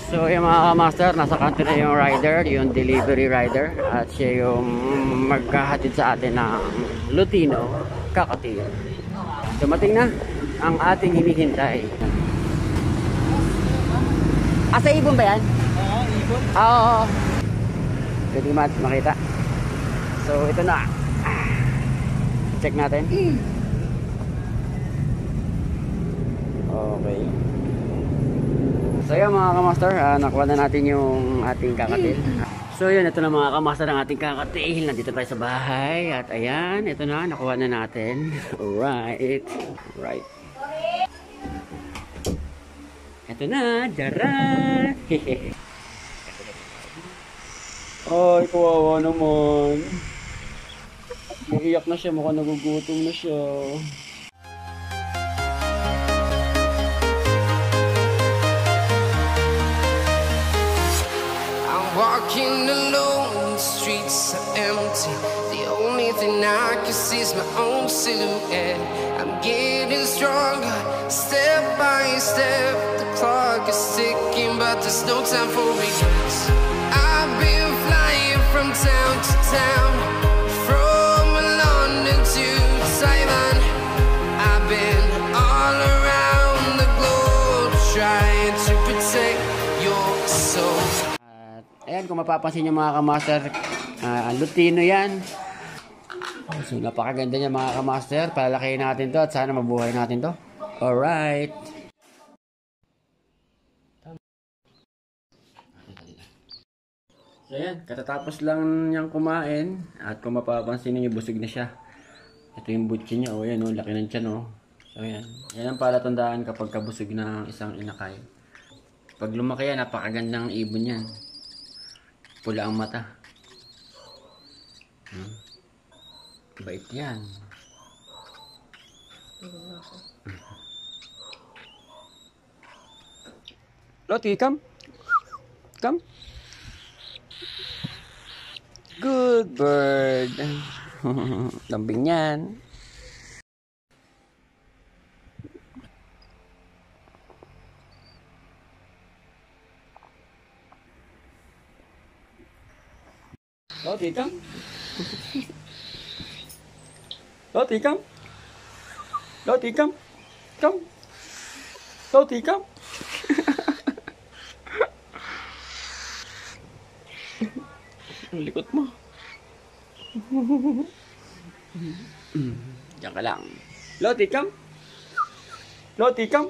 So yung mga kamaster, nasa kanto na yung rider, yung delivery rider, at siya yung magkahatid sa atin ng Lutino Kakatil. Dumating na ang ating hinihintay. Sa ibon ba yan? Oo, ibon. Oo. Pwede makita. So ito na. Check natin. Okay. So yun mga kamaster, nakuha na natin yung ating kakatil. So yun, ito na mga kamaster ang ating kakatil. Nandito tayo sa bahay. At ayan, ito na, nakuha na natin. Alright. Right. Ito na, jaran! Ay, kawawa naman. Iiyak na siya, mukhang nagugutom na siya. I'm walking alone, the streets are empty. The only thing I can see is my own silhouette. I'm getting stronger, step by step. The clock is ticking, but there's no time for regrets. I've been flying from town to town, from London to Taiwan. I've been all around the globe, trying to protect your soul. Ayan, kung mapapansin nyo mga kamaster, Lutino yan. So napakaganda niya mga kamaster. Palalakihin natin to at sana mabuhay natin to. Alright. So ayan, katatapos lang niyang kumain. At kung mapapansin niyo, busog na siya. Ito yung butchi niya. O yan, o, laki ng tiyan. O. So ayan, yan ang palatandaan kapag kabusog ng isang inakay. Pag lumaki yan, napakagandang ibon yan. Pula ang mata. Bait yan. Loti, come. Come. Good bird. Lambing yan. Loti, come. Loti, come. Loti, come. Come. Loti, come. Ang likot mo. Diyan ka lang. Loti, come. Loti, come.